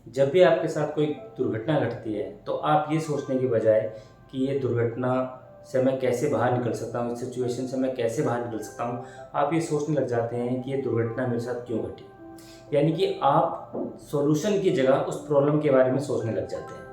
जब भी आपके साथ कोई दुर्घटना घटती है तो आप ये सोचने की बजाय कि ये दुर्घटना से मैं कैसे बाहर निकल सकता हूँ, इस सिचुएशन से मैं कैसे बाहर निकल सकता हूँ, आप ये सोचने लग जाते हैं कि ये दुर्घटना मेरे साथ क्यों घटी। यानी कि आप सॉल्यूशन की जगह उस प्रॉब्लम के बारे में सोचने लग जाते हैं।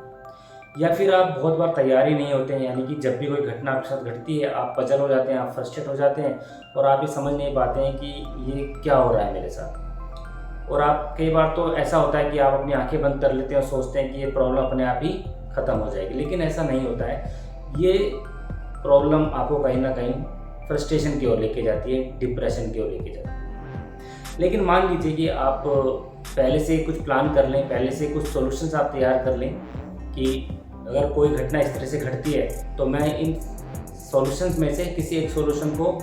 या फिर आप बहुत बार तैयार ही नहीं होते हैं, यानी कि जब भी कोई घटना आपके साथ घटती है आप पजल हो जाते हैं, आप फ्रस्ट्रेट हो जाते हैं और आप ये समझ नहीं पाते हैं कि ये क्या हो रहा है मेरे साथ। और आप कई बार तो ऐसा होता है कि आप अपनी आंखें बंद कर लेते हैं और सोचते हैं कि ये प्रॉब्लम अपने आप ही ख़त्म हो जाएगी, लेकिन ऐसा नहीं होता है। ये प्रॉब्लम आपको कहीं ना कहीं फ्रस्ट्रेशन की ओर लेके जाती है, डिप्रेशन की ओर लेके जाती है। लेकिन मान लीजिए कि आप पहले से कुछ प्लान कर लें, पहले से कुछ सॉल्यूशंस आप तैयार कर लें कि अगर कोई घटना इस तरह से घटती है तो मैं इन सॉल्यूशंस में से किसी एक सॉल्यूशन को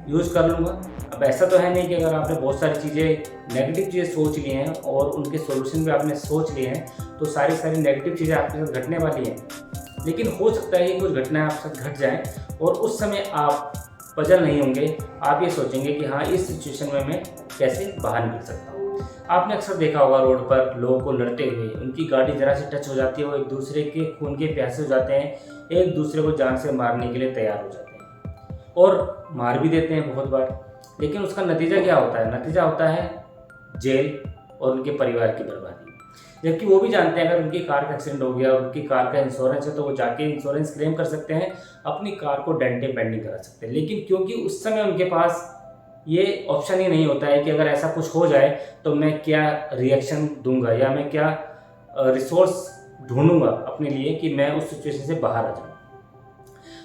यूज़ कर लूँगा। अब ऐसा तो है नहीं कि अगर आपने बहुत सारी चीज़ें नेगेटिव चीज़ें सोच ली हैं और उनके सॉल्यूशन भी आपने सोच लिए हैं तो सारी नेगेटिव चीज़ें आपके साथ घटने वाली हैं। लेकिन हो सकता है कि कुछ घटनाएं आपके साथ घट जाएं और उस समय आप पजल नहीं होंगे, आप ये सोचेंगे कि हाँ, इस सिचुएशन में मैं कैसे बाहर निकल सकता हूँ। आपने अक्सर देखा होगा रोड पर लोगों को लड़ते हुए, उनकी गाड़ी ज़रा सी टच हो जाती है, वो एक दूसरे के खून के प्यासे हो जाते हैं, एक दूसरे को जान से मारने के लिए तैयार हो जाते हैं और मार भी देते हैं बहुत बार। लेकिन उसका नतीजा क्या होता है? नतीजा होता है जेल और उनके परिवार की बर्बादी। जबकि वो भी जानते हैं अगर उनकी कार का एक्सीडेंट हो गया और उनकी कार का इंश्योरेंस है तो वो जाके इंश्योरेंस क्लेम कर सकते हैं, अपनी कार को डेंटिंग पेंटिंग करा सकते हैं। लेकिन क्योंकि उस समय उनके पास ये ऑप्शन ही नहीं होता है कि अगर ऐसा कुछ हो जाए तो मैं क्या रिएक्शन दूंगा या मैं क्या रिसोर्स ढूंढूंगा अपने लिए कि मैं उस सिचुएशन से बाहर आ जाऊँ।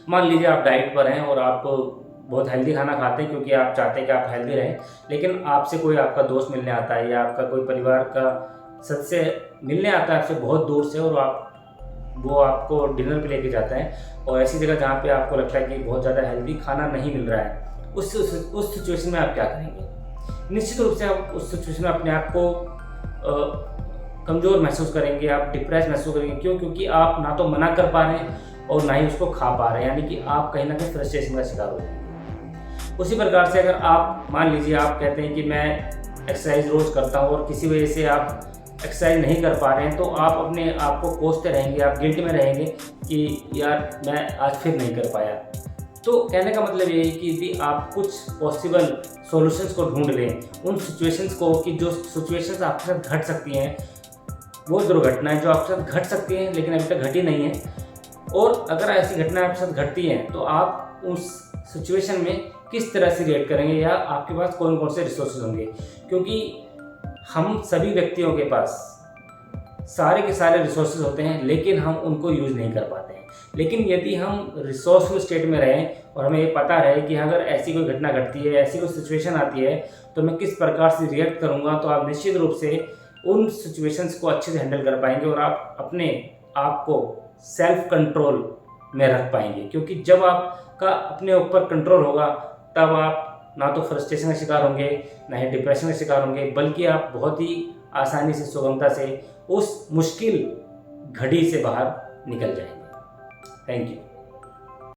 मान लीजिए आप डाइट पर हैं और आप बहुत हेल्दी खाना खाते हैं क्योंकि आप चाहते हैं कि आप हेल्दी रहें, लेकिन आपसे कोई आपका दोस्त मिलने आता है या आपका कोई परिवार का सदस्य मिलने आता है आपसे बहुत दूर से और वो आपको डिनर पे लेके जाता है और ऐसी जगह जहाँ पे आपको लगता है कि बहुत ज़्यादा हेल्दी खाना नहीं मिल रहा है, उस सिचुएशन में आप क्या करेंगे? निश्चित रूप से आप उस सिचुएशन में अपने आप को कमज़ोर महसूस करेंगे, आप डिप्रेस महसूस करेंगे। क्यों? क्योंकि आप ना तो मना कर पा रहे हैं और ना ही उसको खा पा रहे हैं, यानी कि आप कहीं ना कहीं फ्रस्ट्रेशन का शिकार हो जाएंगे। उसी प्रकार से अगर आप मान लीजिए आप कहते हैं कि मैं एक्सरसाइज रोज़ करता हूँ और किसी वजह से आप एक्सरसाइज नहीं कर पा रहे हैं तो आप अपने आप को कोसते रहेंगे, आप गिल्ट में रहेंगे कि यार मैं आज फिर नहीं कर पाया। तो कहने का मतलब ये है कि यदि आप कुछ पॉसिबल सॉल्यूशंस को ढूंढ लें, उन सिचुएशंस को कि जो सिचुएशंस आपके साथ घट सकती हैं, वो दुर्घटनाएं जो आपके साथ घट सकती हैं लेकिन अभी तक घटी नहीं है, और अगर ऐसी घटनाएं आपके साथ घटती हैं तो आप उस सिचुएशन में किस तरह से रिएक्ट करेंगे या आपके पास कौन कौन से रिसोर्सेज होंगे। क्योंकि हम सभी व्यक्तियों के पास सारे के सारे रिसोर्सेज होते हैं लेकिन हम उनको यूज़ नहीं कर पाते हैं। लेकिन यदि हम रिसोर्सफुल स्टेट में रहें और हमें ये पता रहे कि अगर ऐसी कोई घटना घटती है, ऐसी कोई सिचुएशन आती है तो मैं किस प्रकार से रिएक्ट करूँगा, तो आप निश्चित रूप से उन सिचुएशंस को अच्छे से हैंडल कर पाएंगे और आप अपने आप को सेल्फ कंट्रोल में रख पाएंगे। क्योंकि जब आपका अपने ऊपर कंट्रोल होगा तब आप ना तो फ्रस्ट्रेशन का शिकार होंगे, ना ही डिप्रेशन का शिकार होंगे, बल्कि आप बहुत ही आसानी से, सुगमता से उस मुश्किल घड़ी से बाहर निकल जाएंगे। Thank you.